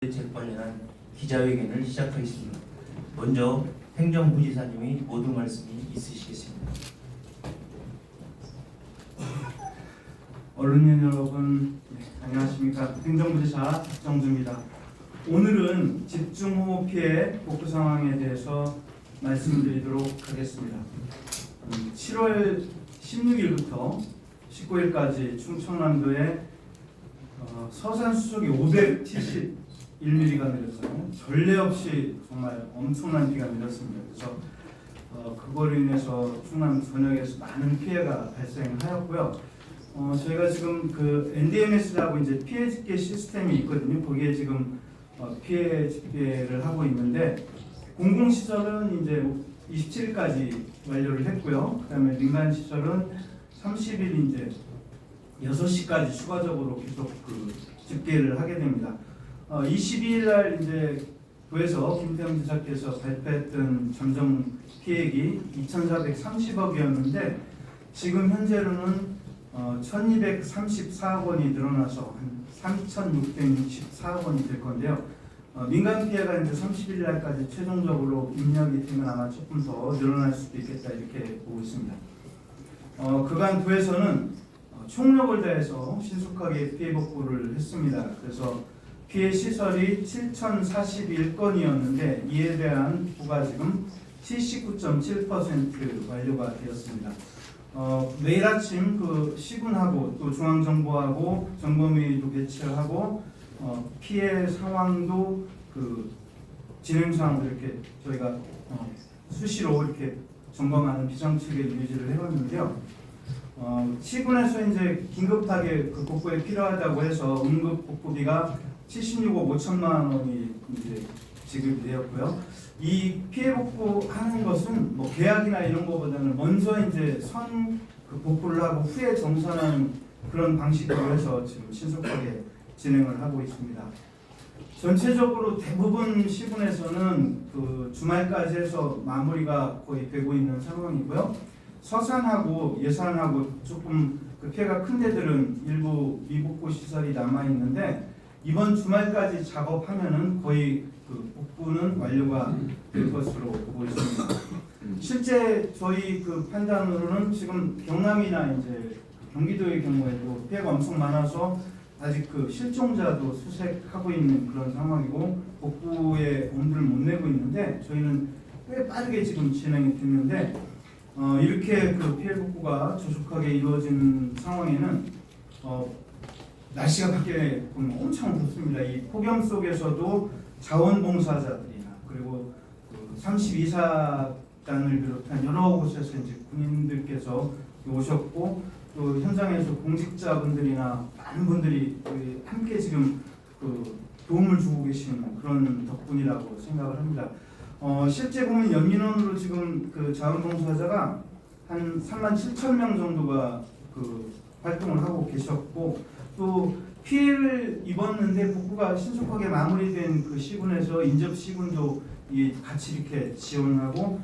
대책 관련한 기자회견을 시작하겠습니다. 먼저 행정부지사님이 모두 말씀이 있으시겠습니다. 언론인 여러분, 안녕하십니까. 행정부지사 박정주입니다. 오늘은 집중호우 피해 복구 상황에 대해서 말씀드리도록 하겠습니다. 7월 16일부터 19일까지 충청남도에 서산 수족이 571mm가 내렸어요. 전례 없이 정말 엄청난 비가 내렸습니다. 그래서 그거로 인해서 충남 전역에서 많은 피해가 발생하였고요. 저희가 지금 그 NDMS라고 이제 피해 집계 시스템이 있거든요. 거기에 지금 피해 집계를 하고 있는데 공공시설은 이제 27일까지 완료를 했고요. 그다음에 민간 시설은 30일 이제 6시까지 추가적으로 계속 그 집계를 하게 됩니다. 22일 날 이제 도에서 김태형 지사께서 발표했던 잠정 피해액이 2,430억이었는데 지금 현재로는 1,234억 원이 늘어나서 한 3,664억 원이 될 건데요. 민간 피해가 이제 30일 날까지 최종적으로 입력이 되면 아마 조금 더 늘어날 수도 있겠다 이렇게 보고 있습니다. 그간 도에서는 총력을 다해서 신속하게 피해 복구를 했습니다. 그래서 피해 시설이 7,041건이었는데 이에 대한 복구가 지금 79.7% 완료가 되었습니다. 매일 아침 그 시군하고 또 중앙정보하고 정보회의도 개최하고 피해 상황도 그 진행 상황을 이렇게 저희가 수시로 이렇게 점검하는 비상체계 유지를 해왔는데요. 시군에서 이제 긴급하게 그 복구에 필요하다고 해서 응급 복구비가 76억 5천만 원이 이제 지급이 되었고요. 이 피해 복구하는 것은 뭐 계약이나 이런 거보다는 먼저 이제 그 복구를 하고 후에 정산하는 그런 방식으로 해서 지금 신속하게 진행을 하고 있습니다. 전체적으로 대부분 시군에서는 그 주말까지 해서 마무리가 거의 되고 있는 상황이고요. 서산하고 예산하고 조금 그 피해가 큰 데들은 일부 미복구 시설이 남아 있는데 이번 주말까지 작업하면은 거의 그 복구는 완료가 될 것으로 보고 있습니다. 실제 저희 그 판단으로는 지금 경남이나 이제 경기도의 경우에도 피해가 엄청 많아서 아직 그 실종자도 수색하고 있는 그런 상황이고 복구에 엄두를 못 내고 있는데 저희는 꽤 빠르게 지금 진행이 됐는데 이렇게 그 피해 복구가 조속하게 이루어진 상황에는 날씨가 밖에 보면 엄청 덥습니다. 이 폭염 속에서도 자원봉사자들이나 그리고 그 32사단을 비롯한 여러 곳에서 이제 군인들께서 오셨고 또 현장에서 공직자분들이나 많은 분들이 함께 지금 그 도움을 주고 계시는 그런 덕분이라고 생각을 합니다. 실제 보면 연민원으로 지금 그 자원봉사자가 한 37,000명 정도가 그 활동을 하고 계셨고 또 피해를 입었는데 복구가 신속하게 마무리된 그 시군에서 인접 시군도 같이 이렇게 지원하고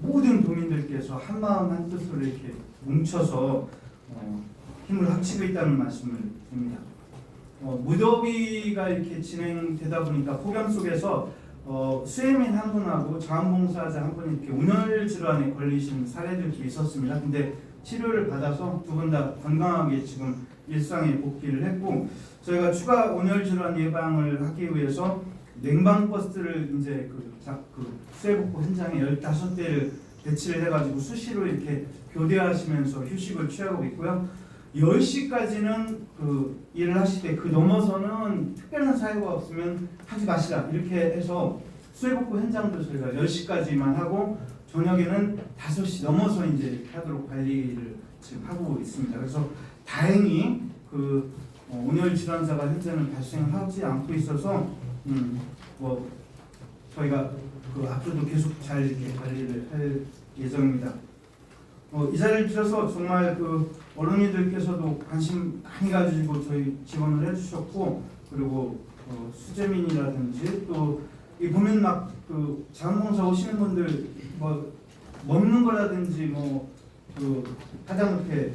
모든 도민들께서 한 마음 한 뜻으로 이렇게 뭉쳐서 힘을 합치고 있다는 말씀을 드립니다. 무더위가 이렇게 진행되다 보니까 폭염 속에서 수혜민 한 분하고 자원봉사자 한 분이 이렇게 온열 질환에 걸리신 사례들도 있었습니다. 근데 치료를 받아서 두 분 다 건강하게 지금 일상에 복귀를 했고 저희가 추가 온열 질환 예방을 하기 위해서 냉방버스를 이제 그 수해 복구 현장에 15대를 배치를 해가지고 수시로 이렇게 교대하시면서 휴식을 취하고 있고요. 10시까지는 그 일을 하실 때 그 넘어서는 특별한 사유가 없으면 하지 마시라 이렇게 해서 수해 복구 현장도 저희가 10시까지만 하고 저녁에는 5시 넘어서 이제 하도록 관리를 지금 하고 있습니다. 그래서 다행히 그 온열 질환자가 현재는 발생하지 않고 있어서 뭐 저희가 그 앞으로도 계속 잘 이렇게 관리를 할 예정입니다. 이 자리를 빌어서 정말 그 언론인들께서도 관심 많이 가지고 저희 지원을 해주셨고 그리고 수재민이라든지 또 이 보면 막 그 자원봉사 오시는 분들 뭐 먹는 거라든지 뭐 그 하다못해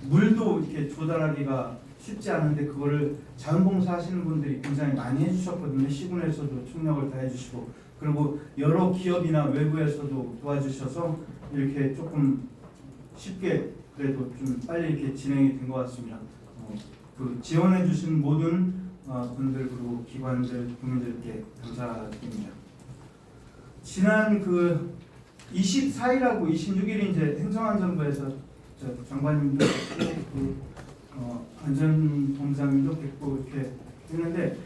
물도 이렇게 조달하기가 쉽지 않은데 그거를 자원봉사 하시는 분들이 굉장히 많이 해주셨거든요. 시군에서도 총력을 다해주시고 그리고 여러 기업이나 외부에서도 도와주셔서 이렇게 조금 쉽게 그래도 좀 빨리 이렇게 진행이 된 것 같습니다. 그 지원해주신 모든 분들 그리고 기관들 국민들께 감사드립니다. 지난 그 24일하고 26일 이제 행정안전부에서 장관님도 뵙고 안전본부장님도 뵙고 이렇게 했는데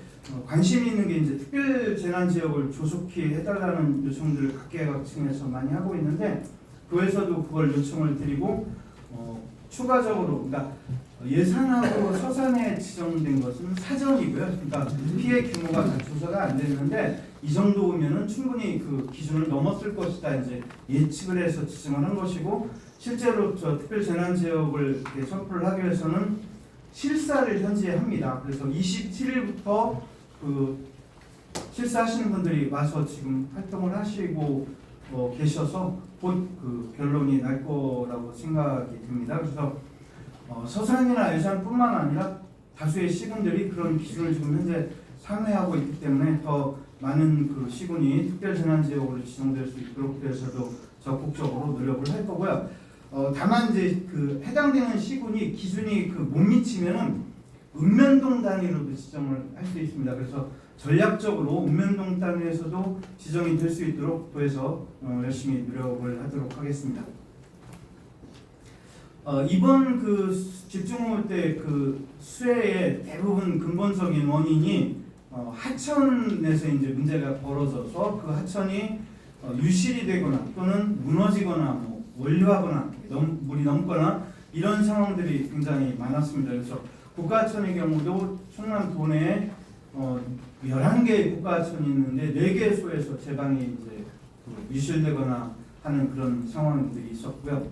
관심이 있는 게 이제 특별재난지역을 조속히 해달라는 요청들을 각계각층에서 많이 하고 있는데 교회에서도 그걸 요청을 드리고 추가적으로 그러니까 예산하고 서산에 지정된 것은 사전이고요. 그러니까 피해 규모가 다 조사가 안 됐는데 이 정도면은 충분히 그 기준을 넘었을 것이다 이제 예측을 해서 지정을 한 것이고 실제로 저 특별재난지역을 이렇게 선포를 하기 위해서는 실사를 현재 합니다. 그래서 27일부터 그 실사하시는 분들이 와서 지금 활동을 하시고 계셔서 곧 그 결론이 날 거라고 생각이 듭니다. 그래서 서산이나 예산뿐만 아니라 다수의 시군들이 그런 기준을 지금 현재 상회하고 있기 때문에 더 많은 그 시군이 특별재난지역으로 지정될 수 있도록 그래서도 적극적으로 노력을 할 거고요. 다만 이제 그 해당되는 시군이 기준이 그 못 미치면은 읍면동 단위로도 지정을 할 수 있습니다. 그래서 전략적으로 읍면동 단위에서도 지정이 될 수 있도록 도에서 열심히 노력을 하도록 하겠습니다. 이번 그 집중호우 때 그 수해의 대부분 근본적인 원인이 하천에서 이제 문제가 벌어져서 그 하천이 유실이 되거나 또는 무너지거나 뭐 원류하거나 물이 넘거나 이런 상황들이 굉장히 많았습니다. 그래서 국가하천의 경우도 충남 도내에 11개의 국가하천이 있는데 4개 소에서 제방이 이제 유실되거나 하는 그런 상황들이 있었고요.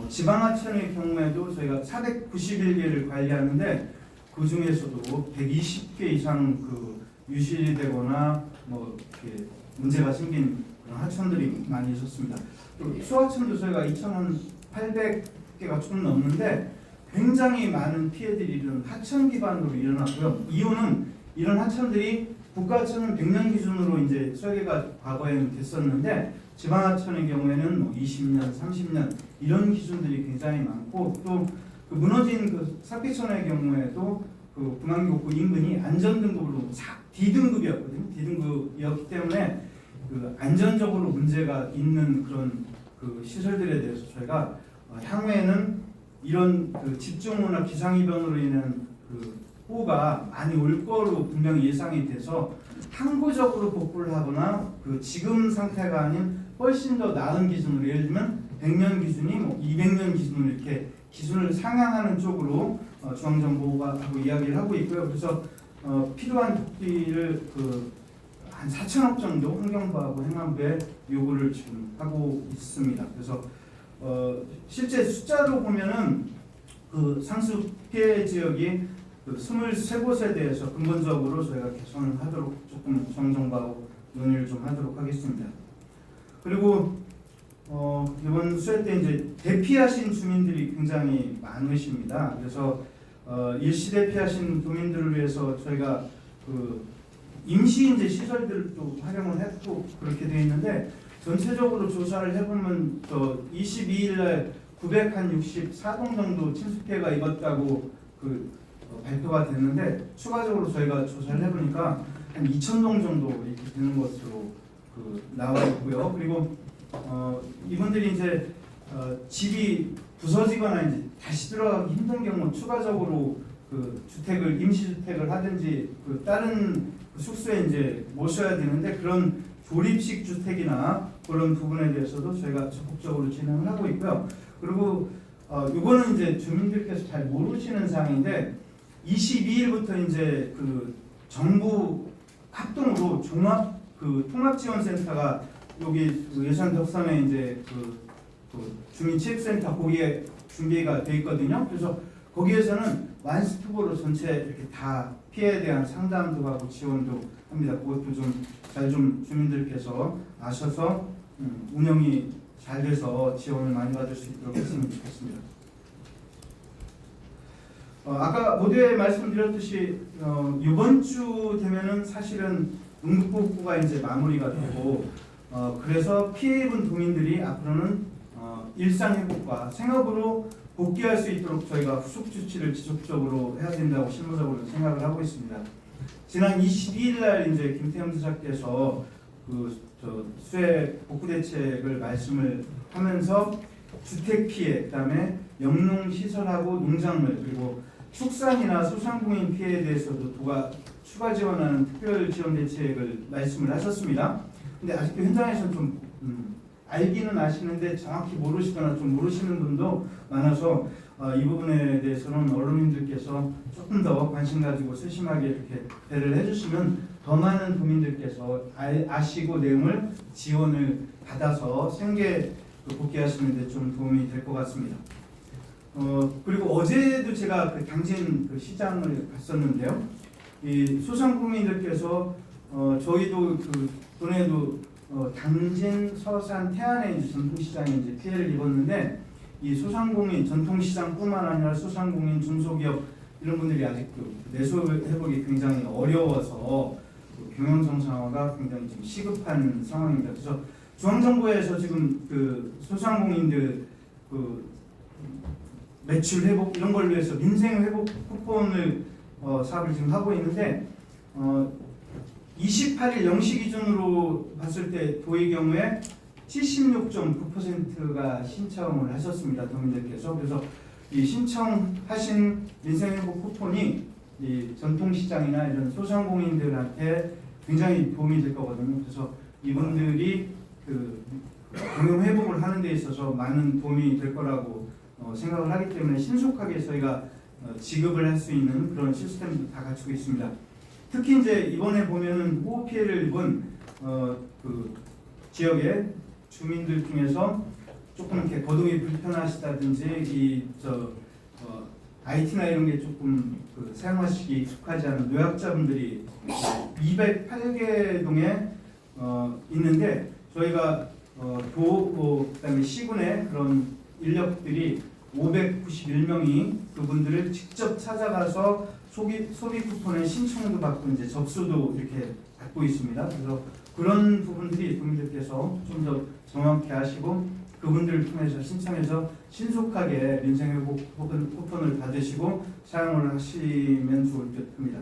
지방하천의 경우에도 저희가 491개를 관리하는데 그 중에서도 120개 이상 그 유실이 되거나 뭐 이렇게 문제가 생긴 그런 하천들이 많이 있었습니다. 또 수하천도 저희가 2,800개가 좀 넘는데 굉장히 많은 피해들이 이런 하천 기반으로 일어났고요. 이유는 이런 하천들이 국가하천은 100년 기준으로 이제 설계가 과거에는 됐었는데 지방하천의 경우에는 뭐 20년, 30년 이런 기준들이 굉장히 많고 또 그 무너진 그 사피천의 경우에도 그 분안교구 인근이 안전등급으로 D등급이었거든요. D등급이었기 때문에 그 안전적으로 문제가 있는 그런 그 시설들에 대해서 저희가 향후에는 이런 그 집중호우나 기상이변으로 인한 그 호우가 많이 올 거로 분명히 예상이 돼서 항구적으로 복구를 하거나 그 지금 상태가 아닌 훨씬 더 나은 기준으로 예를 들면 100년 기준이 뭐 200년 기준으로 이렇게 기준을 상향하는 쪽으로 중앙정보가 하고 이야기를 하고 있고요. 그래서 필요한 토끼를 그 한 4천억 정도 환경부하고 행안부에 요구를 지금 하고 있습니다. 그래서 실제 숫자로 보면은 그 상수 피해 지역이 그 23곳에 대해서 근본적으로 저희가 개선을 하도록 조금 중앙정부하고 논의를 좀 하도록 하겠습니다. 그리고 이번 수해 때 이제 대피하신 주민들이 굉장히 많으십니다. 그래서 일시 대피하신 도민들을 위해서 저희가 그 임시 이제 시설들도 활용을 했고 그렇게 되어 있는데 전체적으로 조사를 해보면 22일날 964동 정도 침수 피해가 입었다고 그 발표가 됐는데 추가적으로 저희가 조사를 해보니까 한 2,000동 정도 이렇게 되는 것으로 그 나와 있고요. 그리고 이분들이 이제 집이 부서지거나 이제 다시 들어가기 힘든 경우 추가적으로 그 주택을 임시주택을 하든지 그 다른 숙소에 이제 모셔야 되는데 그런 조립식 주택이나 그런 부분에 대해서도 저희가 적극적으로 진행을 하고 있고요. 그리고 이거는 이제 주민들께서 잘 모르시는 사항인데 22일부터 이제 그 정부 합동으로 종합 그 통합지원센터가 여기 그 예산 덕산에 이제 그 주민체육센터 거기에 준비가 돼 있거든요. 그래서 거기에서는 완스톱으로 전체 이렇게 다 피해에 대한 상담도 하고 지원도 합니다. 그것도 좀 잘 좀 주민들께서 아셔서 운영이 잘 돼서 지원을 많이 받을 수 있도록 했으면 좋겠습니다. 아까 모두에 말씀드렸듯이 이번 주 되면은 사실은 응급복구가 이제 마무리가 되고 그래서 피해 입은 도민들이 앞으로는 일상 회복과 생업으로 복귀할 수 있도록 저희가 후속 조치를 지속적으로 해야 된다고 실무적으로 생각을 하고 있습니다. 지난 22일 날 이제 김태형 지사께서 수해 복구 대책을 말씀을 하면서 주택 피해, 그다음에 영농 시설하고 농작물 그리고 축산이나 소상공인 피해에 대해서도 추가 지원하는 특별 지원 대책을 말씀을 하셨습니다. 근데 아직도 현장에서는 좀 알기는 아시는데 정확히 모르시거나 좀 모르시는 분도 많아서 이 부분에 대해서는 언론인들께서 조금 더 관심 가지고 세심하게 이렇게 배를 해주시면 더 많은 도민들께서 아시고 내용을 지원을 받아서 생계 복귀하시는 데 좀 도움이 될 것 같습니다. 그리고 어제도 제가 그 당진 시장을 갔었는데요. 이 소상공인들께서 저희도 전에도 당진, 서산, 태안의 이제 전통시장에 이제 피해를 입었는데 이 소상공인, 전통시장뿐만 아니라 소상공인, 중소기업 이런 분들이 아직도 내수 회복이 굉장히 어려워서 경영 정상화가 굉장히 지금 시급한 상황입니다. 그래서 중앙정부에서 지금 소상공인들 매출 회복 이런 걸 위해서 민생 회복 쿠폰을 사업을 지금 하고 있는데 28일 0시 기준으로 봤을 때 도의 경우에 76.9%가 신청을 하셨습니다. 도민들께서. 그래서 이 신청하신 민생회복 쿠폰이 이 전통시장이나 이런 소상공인들한테 굉장히 도움이 될 거거든요. 그래서 이분들이 경영 회복을 하는 데 있어서 많은 도움이 될 거라고 생각을 하기 때문에 신속하게 저희가 지급을 할 수 있는 그런 시스템도 다 갖추고 있습니다. 특히 이제 이번에 보면은 호우 피해를 입은 지역의 주민들 중에서 조금 이렇게 거동이 불편하시다든지 IT나 이런 게 조금 사용하시기 익숙하지 않은 노약자분들이 208개 동에 있는데 저희가 그다음에 시군의 그런 인력들이 591명이 그분들을 직접 찾아가서 소비 쿠폰의 신청도 받고 이제 접수도 이렇게 받고 있습니다. 그래서 그런 부분들이 도민들께서 좀 더 정확히 하시고 그분들을 통해서 신청해서 신속하게 민생회복 혹은 쿠폰을 받으시고 사용을 하시면 좋을 듯 합니다.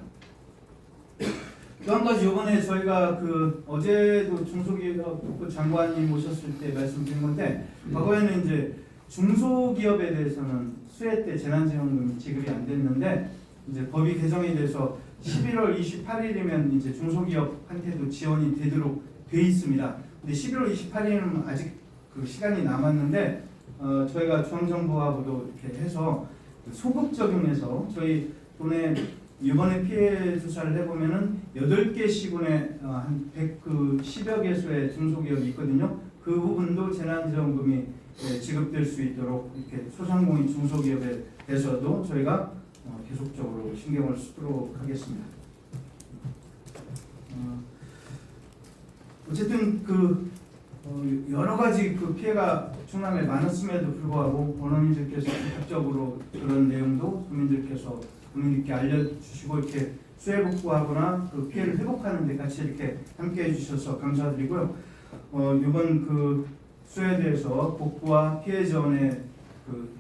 또 한 가지 이번에 저희가 어제도 중소기업 장관님 오셨을 때 말씀드린 건데 과거에는 이제 중소기업에 대해서는 수해 때 재난지원금이 지급이 안 됐는데 이제 법이 개정이 돼서 11월 28일이면 이제 중소기업한테도 지원이 되도록 돼 있습니다. 근데 11월 28일은 아직 시간이 남았는데 저희가 중앙정부하고도 이렇게 해서 소급 적용해서 저희 돈에 이번에 피해 조사를 해보면은 8개 시군에 한 110여 개소의 중소기업이 있거든요. 그 부분도 재난지원금이 지급될 수 있도록 이렇게 소상공인 중소기업에 대해서도 저희가 계속적으로 신경을 쓰도록 하겠습니다. 어쨌든 여러 가지 피해가 충남에 많았음에도 불구하고 언론인들께서 적극적으로 그런 내용도 국민들께 알려주시고 이렇게 수해 복구하거나 피해를 회복하는 데 같이 이렇게 함께해 주셔서 감사드리고요. 이번 수해에 대해서 복구와 피해 지원에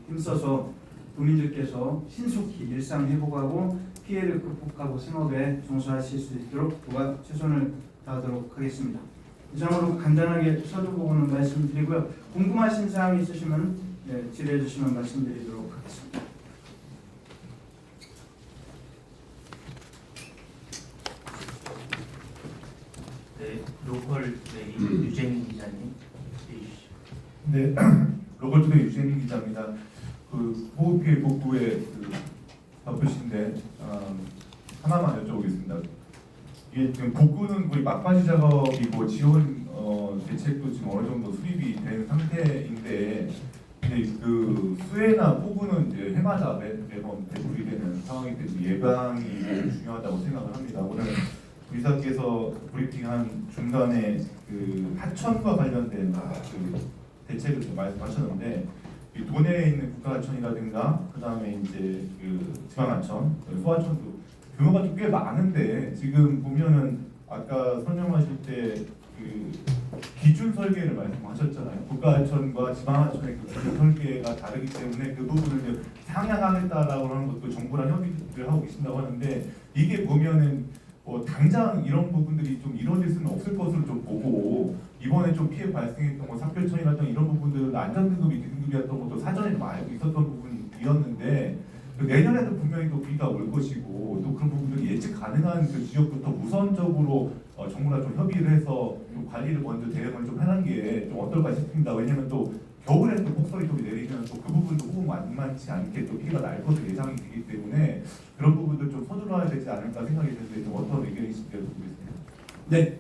힘써서 국민들께서 신속히 일상 회복하고 피해를 극복하고 생업에 종사하실 수 있도록 최선을 다하도록 하겠습니다. 이상으로 간단하게 서류 부분을 말씀드리고요. 궁금하신 사항이 있으시면 질의해 주시면 말씀드리도록 하겠습니다. 네, 로컬 유재민 기자님 해주시죠. 네, 로컬투데이 유재민 기자입니다. 호우 피해 복구에 바쁘신데 하나만 여쭤보겠습니다. 이게 지금 복구는 거의 막바지 작업이고 지원 대책도 지금 어느 정도 수립이 된 상태인데, 근데 수해나 폭우는 이제 해마다 매번 대출이 되는 상황이 돼서 예방이 중요하다고 생각을 합니다. 오늘 의사께서 브리핑한 중간에 하천과 관련된 대책을 좀 말씀하셨는데 이 도내에 있는 국가하천이라든가 그다음에 이제 그 지방하천, 소하천도 규모가 좀 꽤 많은데 지금 보면은 아까 설명하실 때 그 기준 설계를 말씀하셨잖아요. 국가하천과 지방하천의 그 기준 설계가 다르기 때문에 그 부분을 이제 상향하겠다라고 하는 것도 정부랑 협의를 하고 계신다고 하는데 이게 보면은 당장 이런 부분들이 좀 이루어질 수는 없을 것으로 좀 보고 이번에 좀 피해 발생했던 거 삭별천이라든가 이런 부분들은 안전등급이 등급이었던 것도 사전에 좀 알고 있었던 부분이었는데 내년에도 분명히 또 비가 올 것이고 또 그런 부분들이 예측 가능한 그 지역부터 우선적으로 정부랑 좀 협의를 해서 좀 관리를 먼저 대응을 좀 하는 게 좀 어떨까 싶습니다. 왜냐면 또 겨울에 또 폭설이 좀 내리면 또 그 부분도 호응 만만치 않게 또 피해가 날 것으로 예상이 되기 때문에 그런 부분들 좀 서둘러야 되지 않을까 생각이 드는데 좀 어떤 의견이신지 여쭤보겠습니다. 네,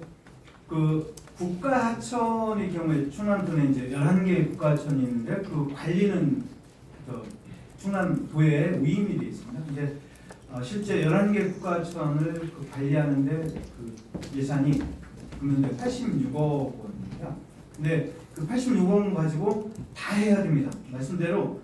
그 국가하천의 경우에 충남도에 이제 11개의 국가하천이 있는데 그 관리는 충남도에 위임이 되어 있습니다. 근데 실제 11개 국가하천을 그 관리하는데 그 예산이 금년도에 86억 원입니다. 근데 그 86억 원 가지고 다 해야 됩니다. 말씀대로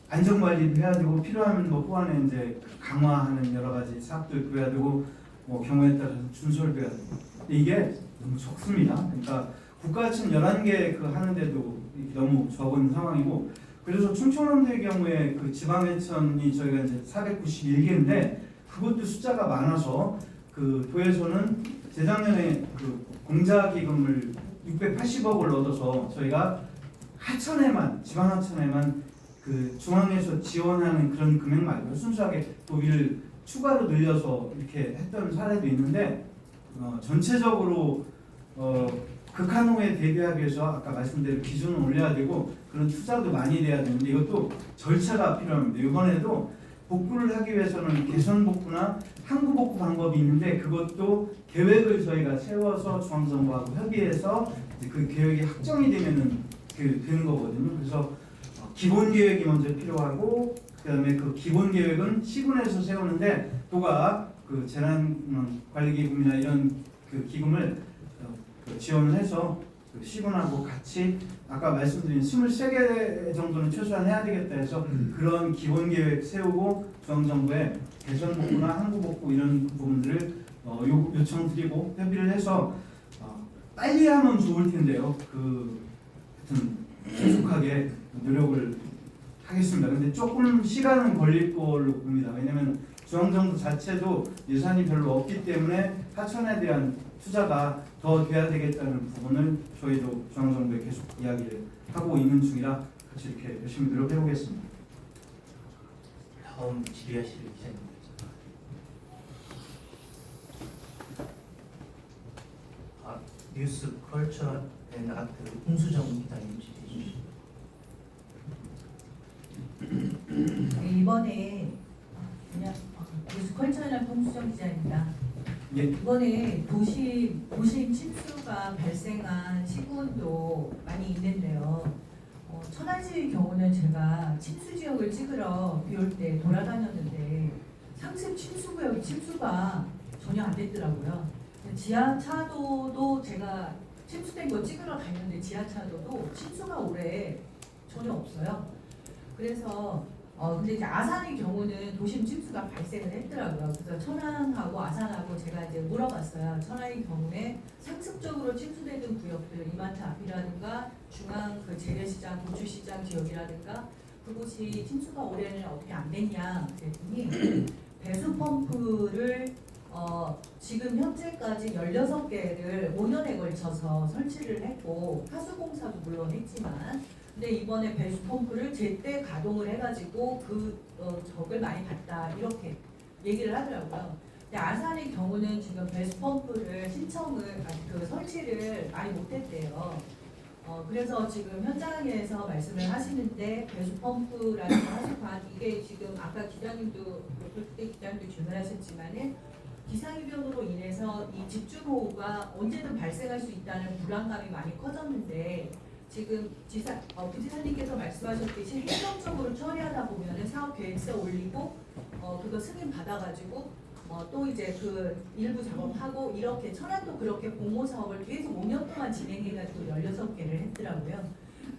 안전관리도 해야 되고 필요하면 뭐 후안에 이제 강화하는 여러 가지 사업들도 해야 되고 뭐 경우에 따라서 준설도 해야 되고 근데 이게 너무 적습니다. 그러니까 국가하천 11개 그 하는데도 너무 적은 상황이고 그래서 충청남도의 경우에 그 지방하천이 저희가 이제 491개인데 그것도 숫자가 많아서 그 도에서는 재작년에 그 공자기금을 680억을 얻어서 저희가 하천에만 지방하천에만 그 중앙에서 지원하는 그런 금액 말고 순수하게 도비를 추가로 늘려서 이렇게 했던 사례도 있는데 전체적으로 극한호에 대비하기 위해서 아까 말씀드린 기준을 올려야 되고 그런 투자도 많이 돼야 되는데 이것도 절차가 필요합니다. 이번에도 복구를 하기 위해서는 개선 복구나 항구 복구 방법이 있는데 그것도 계획을 저희가 세워서 중앙정부하고 협의해서 그 계획이 확정이 되면은 되는 거거든요. 그래서 기본 계획이 먼저 필요하고 그다음에 그 기본 계획은 시군에서 세우는데 도가 그 재난관리기금이나 이런 그 기금을 지원을 해서 그 시군하고 같이 아까 말씀드린 23개 정도는 최소한 해야 되겠다 해서 그런 기본 계획 세우고 중앙정부에 개선 복구나 항구 복구 이런 부분들을 요청드리고 협의를 해서 빨리 하면 좋을 텐데요. 하여튼 계속하게 노력을 하겠습니다. 근데 조금 시간은 걸릴 걸로 봅니다. 왜냐하면 중앙정부 자체도 예산이 별로 없기 때문에 하천에 대한 투자가 더 돼야 되겠다는 부분을 저희도 중앙정부에 계속 이야기를 하고 있는 중이라 같이 이렇게 열심히 노력해 보겠습니다. 다음 질의하실 기자님. 뉴스 컬처 앤 아트 홍수정 기자님 질의해 주시죠. 네, 이번에 그냥 뉴스 컬처널 홍수정 기자입니다. 예. 이번에 도심 침수가 발생한 시군도 많이 있는데요. 천안시의 경우는 제가 침수 지역을 찍으러 비 올 때 돌아다녔는데 상습 침수 구역이 침수가 전혀 안 됐더라고요. 지하차도도 제가 침수된 거 찍으러 다녔는데 지하차도도 침수가 올해 전혀 없어요. 그래서 근데 이제 아산의 경우는 도심 침수가 발생을 했더라고요. 그래서 천안하고 아산하고 제가 이제 물어봤어요. 천안의 경우에 상습적으로 침수되는 구역들, 이마트 앞이라든가 중앙 그 재래시장, 고추시장 지역이라든가 그곳이 침수가 올해는 어떻게 안 됐냐 그랬더니 배수 펌프를 지금 현재까지 16개를 5년에 걸쳐서 설치를 했고 하수공사도 물론 했지만 근데 이번에 배수 펌프를 제때 가동을 해가지고 적을 많이 봤다 이렇게 얘기를 하더라고요. 근데 아산의 경우는 지금 배수 펌프를 설치를 많이 못했대요. 그래서 지금 현장에서 말씀을 하시는데 배수 펌프라는 하수관 이게 지금 아까 기자님도 그때 기자님도 질문하셨지만은 기상이변으로 인해서 이 집중호우가 언제든 발생할 수 있다는 불안감이 많이 커졌는데. 지금 부지사님께서 말씀하셨듯이 행정적으로 처리하다 보면은 사업 계획서 올리고 그거 승인 받아가지고 또 이제 그 일부 작업하고 이렇게 천안도 그렇게 공모 사업을 계속 5년 동안 진행해가지고 16개를 했더라고요.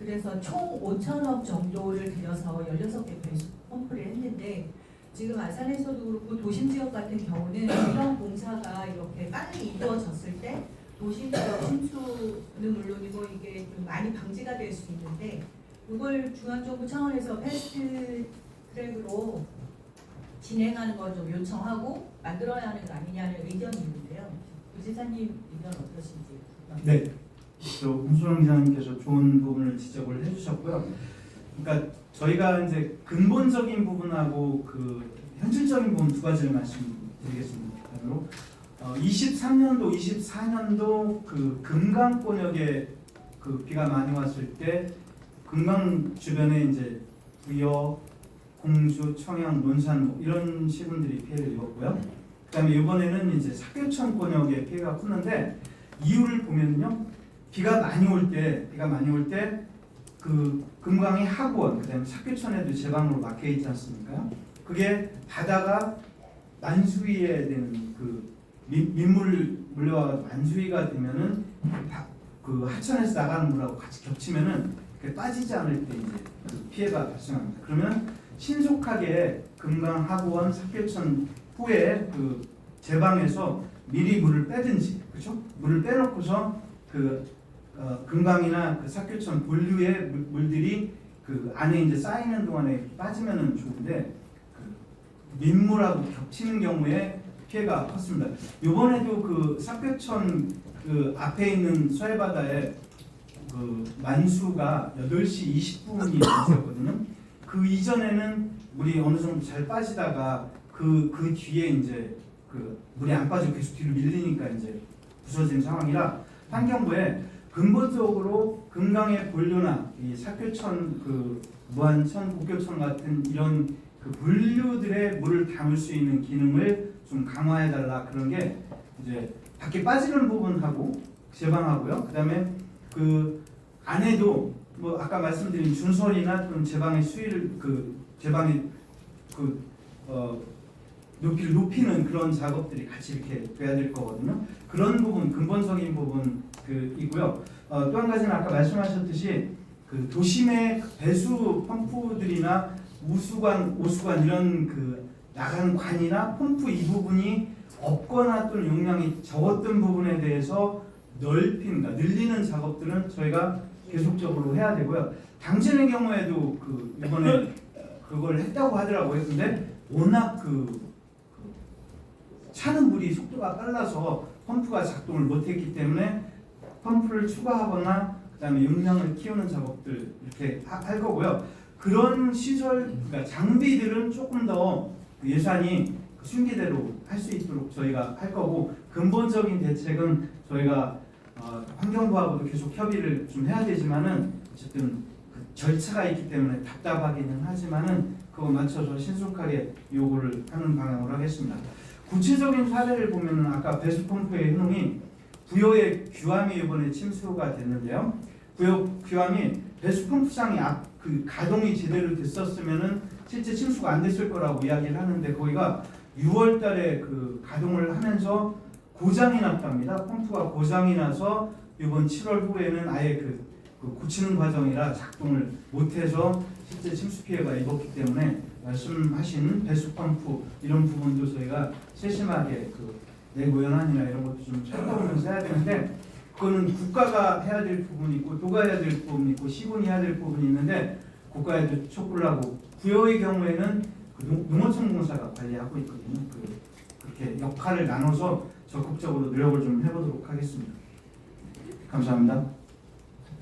그래서 총 5천억 정도를 들여서 16개 배수 펌프를 했는데 지금 아산에서도 그렇고 도심 지역 같은 경우는 이런 공사가 이렇게 빨리 이루어졌을 때 도심 지역 침수는 물론이고 이게 좀 많이 방지가 될 수 있는데 이걸 중앙정부 차원에서 패스트 트랙으로 진행하는 걸 좀 요청하고 만들어야 하는 거 아니냐는 의견이 있는데요. 부지사님 의견 어떠신지? 네, 저 홍수정 기자님께서 좋은 부분을 지적을 해주셨고요. 그러니까 저희가 이제 근본적인 부분하고 그 현실적인 부분 두 가지를 말씀드리겠습니다. 23년도, 24년도 그 금강권역에 그 비가 많이 왔을 때 금강 주변에 이제 부여, 공주, 청양, 논산 뭐 이런 시군들이 피해를 입었고요. 그다음에 이번에는 이제 사교천 권역에 피해가 컸는데 이유를 보면요, 비가 많이 올 때 그 금강의 하구원, 그다음에 사교천에도 제방으로 막혀 있지 않습니까? 그게 바다가 만수위에 되는 그 민물 물려와 만수위가 되면은 그 하천에서 나가는 물하고 같이 겹치면은 그게 빠지지 않을 때 이제 그 피해가 발생합니다. 그러면 신속하게 금강 하구원 사교천 후에 그 제방에서 미리 물을 빼든지, 그렇죠? 물을 빼놓고서 그 금강이나 그 사교천 본류의 물들이 그 안에 이제 쌓이는 동안에 빠지면은 좋은데 그 민물하고 겹치는 경우에 피해가 컸습니다. 이번에도 그 사교천 그 앞에 있는 서해바다에 그 만수가 8시 20분이 있었거든요. 그 이전에는 물이 어느 정도 잘 빠지다가 그 뒤에 이제 그 물이 안 빠지고 계속 뒤로 밀리니까 이제 부서진 상황이라 환경부에 근본적으로 금강의 본류나 이 사교천, 그 무안천, 곡교천 같은 이런 그 본류들의 물을 담을 수 있는 기능을 좀 강화해달라, 그런 게 이제 밖에 빠지는 부분하고 제방하고요. 그다음에 그 안에도 뭐 아까 말씀드린 준설이나 또는 제방의 수위를 그 제방의 그 높이를 높이는 그런 작업들이 같이 이렇게 돼야 될 거거든요. 그런 부분, 근본적인 부분 이고요. 또 한 가지는 아까 말씀하셨듯이 그 도심의 배수 펌프들이나 우수관, 오수관 이런 그 나간 관이나 펌프 이 부분이 없거나 또는 용량이 적었던 부분에 대해서 넓힌, 늘리는 작업들은 저희가 계속적으로 해야 되고요. 당진의 경우에도 그 이번에 그걸 했다고 하더라고요. 근데 워낙 차는 물이 속도가 빨라서 펌프가 작동을 못했기 때문에 펌프를 추가하거나 그다음에 용량을 키우는 작업들 이렇게 할 거고요. 그런 시설, 그러니까 장비들은 조금 더 예산이 순기대로 할 수 있도록 저희가 할 거고, 근본적인 대책은 저희가 환경부하고도 계속 협의를 좀 해야 되지만은 어쨌든 그 절차가 있기 때문에 답답하기는 하지만은 그거 맞춰서 신속하게 요구를 하는 방향으로 하겠습니다. 구체적인 사례를 보면은 아까 배수펌프의 효능이 부여의 규암이 이번에 침수가 됐는데요. 부여 규암이 배수펌프장이 그 가동이 제대로 됐었으면은 실제 침수가 안 됐을 거라고 이야기를 하는데 거기가 6월달에 그 가동을 하면서 고장이 났답니다. 펌프가 고장이 나서 이번 7월 후에는 아예 그 고치는 과정이라 작동을 못해서 실제 침수 피해가 입었기 때문에 말씀하신 배수 펌프 이런 부분도 저희가 세심하게 그 내부 연한이나 이런 것도 좀 살펴보면서 해야 되는데, 그거는 국가가 해야 될 부분이 있고 도가 해야 될 부분이 있고 시군이 해야 될 부분이 있는데 국가에도 촉구를 하고, 부여의 경우에는 그 농어촌공사가 관리하고 있거든요. 그렇게 역할을 나눠서 적극적으로 노력을 좀 해보도록 하겠습니다. 감사합니다.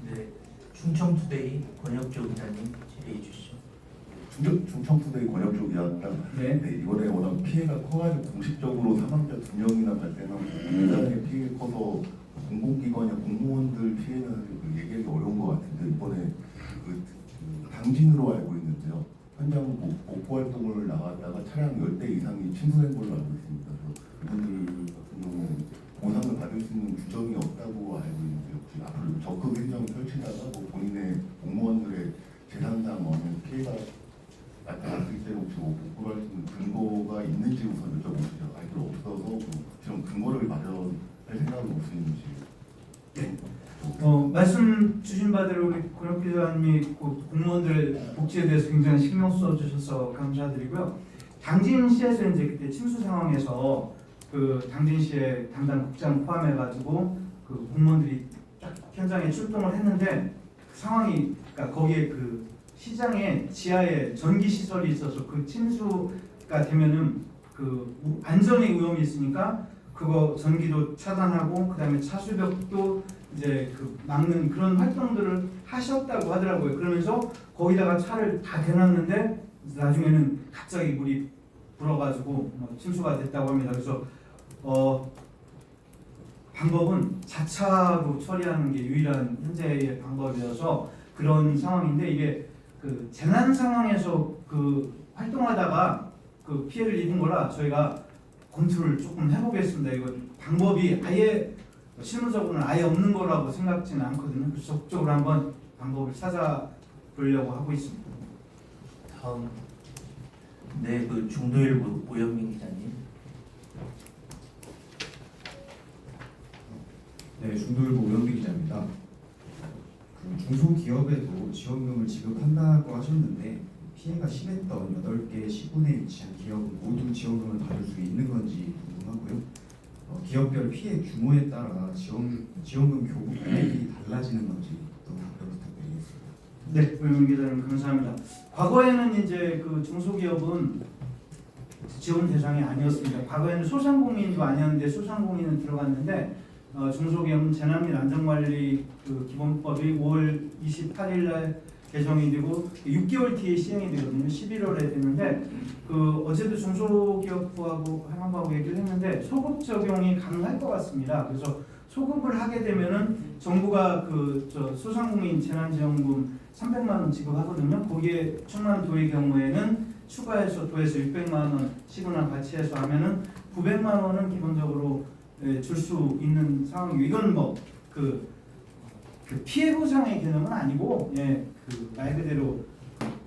네, 충청투데이 권혁조 기자님 질의해 주시죠. 충청투데이 권혁조이었다. 네. 이번에 워낙 피해가 커가지고 공식적으로 사망자 2명이나 발생하고 굉장히 피해 커서 공공기관이나 공무원들 피해는 사실 얘기하기 어려운 것 같은데, 이번에 그 당진으로 알고 있는데요. 현장 복구 활동을 나갔다가 차량 10대 이상이 침수된 걸로 알고 있습니다. 그래서 이분들 같은 경우는 보상을 받을 수 있는 규정이 없다고 알고 있는데, 혹시 앞으로 적극 행정을 펼치다가 뭐 본인의 공무원들의 재산상 어느 피해가 나타났을 때 혹시 뭐 복구할 수 있는 근거가 있는지 우선 여쭤보시죠. 알고 없어서 그런 근거를 마련할 생각은 없으신지. 네. 말씀 주신 바대로 우리 권혁 기자님이 그 공무원들 복지에 대해서 굉장히 신경 써주셔서 감사드리고요. 당진시에서 이제 그때 침수 상황에서 그 당진시의 담당 국장 포함해가지고 그 공무원들이 딱 현장에 출동을 했는데 그 상황이 그러니까 거기에 그 시장에 지하에 전기 시설이 있어서 그 침수가 되면은 그 안전의 위험이 있으니까 그거 전기도 차단하고 그다음에 차수벽도 이제 그 막는 그런 활동들을 하셨다고 하더라고요. 그러면서 거기다가 차를 다 대놨는데 나중에는 갑자기 물이 불어가지고 침수가 됐다고 합니다. 그래서 방법은 자차로 처리하는 게 유일한 현재의 방법이어서 그런 상황인데 이게 그 재난 상황에서 그 활동하다가 그 피해를 입은 거라 저희가 검토를 조금 해보겠습니다. 이거 방법이 아예 실무적으로는 아예 없는 거라고 생각지는 않거든요. 그래서 적극적으로 한번 방법을 찾아보려고 하고 있습니다. 다음 그 중도일보 오영민 기자님. 네, 중도일보 오영민 기자입니다. 그 중소기업에도 지원금을 지급한다고 하셨는데 피해가 심했던 8개 시군에 위치한 기업은 모두 지원금을 받을 수 있는 건지 궁금하고요. 기업별 피해 규모에 따라 지원금 교부 금액이 달라지는 건지 또 답변 부탁드리겠습니다. 네, 오영민 기자님 감사합니다. 과거에는 이제 그 중소기업은 지원 대상이 아니었습니다. 과거에는 소상공인도 아니었는데 소상공인은 들어갔는데 중소기업은 재난 및 안전관리 그 기본법이 5월 28일 날 개정이 되고 6개월 뒤에 시행이 되거든요. 11월에 되는데 그 어제도 중소기업부하고 한국하고 얘기를 했는데 소급 적용이 가능할 것 같습니다. 그래서 소급을 하게 되면은 정부가 그 소상공인 재난지원금 300만 원 지급하거든요. 거기에 충남도의 경우에는 추가해서 도에서 600만 원 시군랑 같이 해서 하면은 900만 원은 기본적으로 줄 수 있는 상황이고 이건 그 피해 보상의 개념은 아니고 그 말 그대로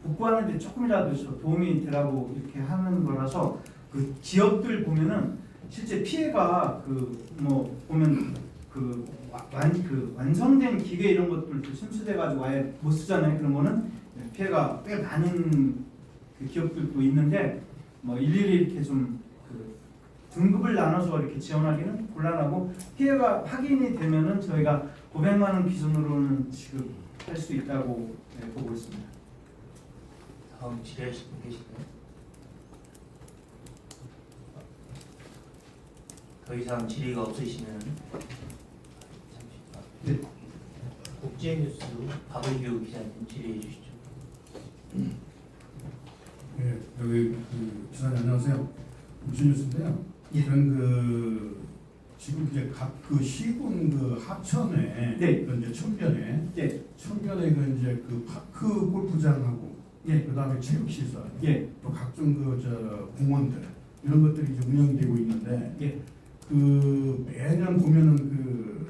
복구하는데 조금이라도 도움이 되라고 이렇게 하는 거라서 그 기업들 보면은 실제 피해가 보면 완성된 기계 이런 것들도 침수돼 가지고 아예 못 쓰잖아요. 그런 거는 피해가 꽤 많은 그 기업들도 있는데 일일이 이렇게 좀 등급을 나눠서 이렇게 지원하기는 곤란하고 피해가 확인이 되면은 저희가 900만 원 기준으로는 지급할 수 있다고 보고 있습니다. 다음 질의하실 분 계실까요? 더 이상 질의가 없으시면 잠시만. 네. 국제뉴스 박의규 기자님 질의해 주시죠. 네, 여기 기사님 안녕하세요. 국제뉴스인데요. 이런 지금 이제 각 시군 하천에 이제 천변에 이제 파크 골프장하고 그다음에 체육시설 또 각종 공원들 이런 것들이 이제 운영이 되고 있는데 매년 보면은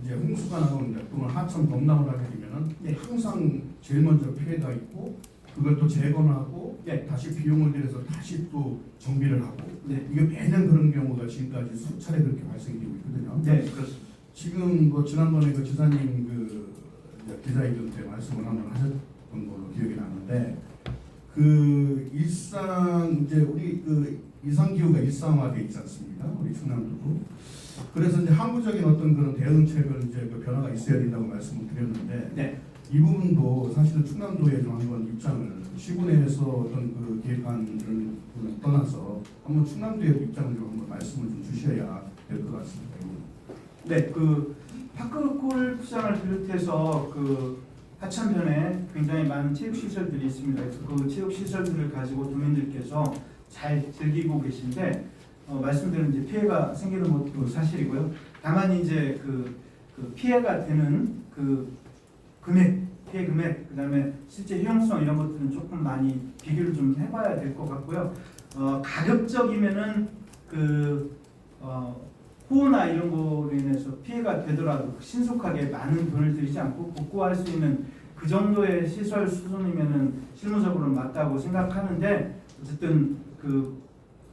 이제 홍수가 나오는데 또는 하천 범람을 하게 되면은 항상 제일 먼저 피해가 있고 그걸 또 재건하고 다시 비용을 들여서 다시 또 정비를 하고 이게 매년 그런 경우가 지금까지 수차례 그렇게 발생되고 있거든요. 네, 그렇습니다. 지금 지난번에 지사님 기자회견 때 말씀을 한번 하셨던 걸로 기억이 나는데 이제 우리 이상 기후가 일상화돼 있지 않습니까? 우리 충남도도. 그래서 이제 항구적인 어떤 그런 대응책을 이제 변화가 있어야 된다고 말씀을 드렸는데 이 부분도 사실은 충남도에 좀 한번 입장을 시군에서 어떤 계획안을 떠나서 한번 충남도의 입장을 좀 한번 말씀을 좀 주셔야 될 것 같습니다. 네, 파크 골프장을 비롯해서 하천변에 굉장히 많은 체육시설들이 있습니다. 그래서 그 체육시설들을 가지고 도민들께서 잘 즐기고 계신데 말씀드린 이제 피해가 생기는 것도 사실이고요. 다만 이제 그 피해가 되는 피해 금액, 그다음에 실제 효용성 이런 것들은 조금 많이 비교를 좀 해봐야 될 것 같고요. 가급적이면은 호우나 이런 거로 인해서 피해가 되더라도 신속하게 많은 돈을 들이지 않고 복구할 수 있는 그 정도의 시설 수준이면은 실무적으로는 맞다고 생각하는데 어쨌든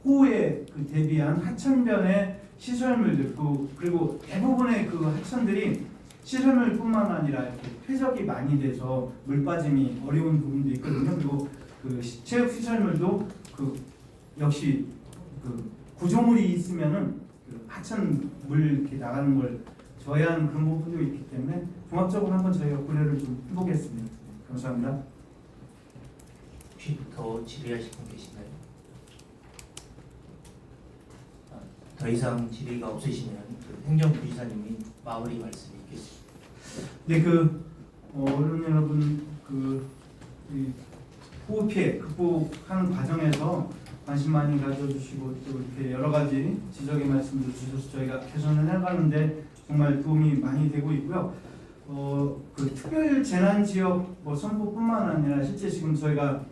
호우에 대비한 하천변의 시설물들 그리고 대부분의 하천들이 시설물뿐만 아니라 이렇게 쾌적이 많이 돼서 물 빠짐이 어려운 부분도 있거든요. 그리고 그 체육 시설물도 그 역시 그 구조물이 있으면은 그 하천 물 이렇게 나가는 걸 저해하는 그런 부분도 있기 때문에 종합적으로 한번 저희가 고려를 좀 해보겠습니다. 감사합니다. 혹시 더 질의하실 분 계신가요? 더 이상 질의가 없으시면 그 행정부지사님이 마무리 말씀 있겠습니다. 네, 어른 여러분 이 호흡 피해 극복하는 과정에서 관심 많이 가져주시고 또 이렇게 여러 가지 지적의 말씀도 주셔서 저희가 개선을 해가는데 정말 도움이 많이 되고 있고요. 그 특별 재난 지역 선포뿐만 아니라 실제 지금 저희가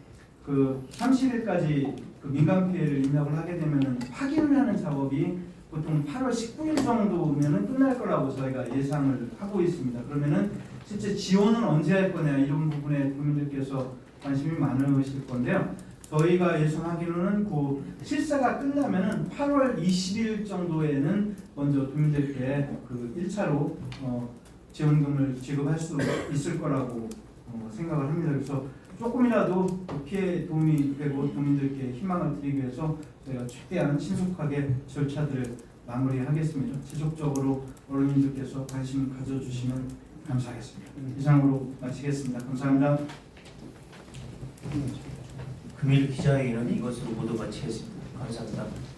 그 30일까지 그 민간 피해를 입력을 하게 되면은 확인을 하는 작업이 보통 8월 19일 정도면은 끝날 거라고 저희가 예상을 하고 있습니다. 그러면은 실제 지원은 언제 할 거냐 이런 부분에 국민들께서 관심이 많으실 건데요. 저희가 예상하기로는 그 실사가 끝나면은 8월 20일 정도에는 먼저 국민들께 그 1차로 지원금을 지급할 수 있을 거라고 생각을 합니다. 그래서 조금이라도 피해 도움이 되고 국민들께 희망을 드리기 위해서 저희가 최대한 신속하게 절차들을 마무리하겠습니다. 지속적으로 어른님들께서 관심 가져주시면 감사하겠습니다. 이상으로 마치겠습니다. 감사합니다. 금일 기자회의는 이것으로 모두 마치겠습니다. 감사합니다.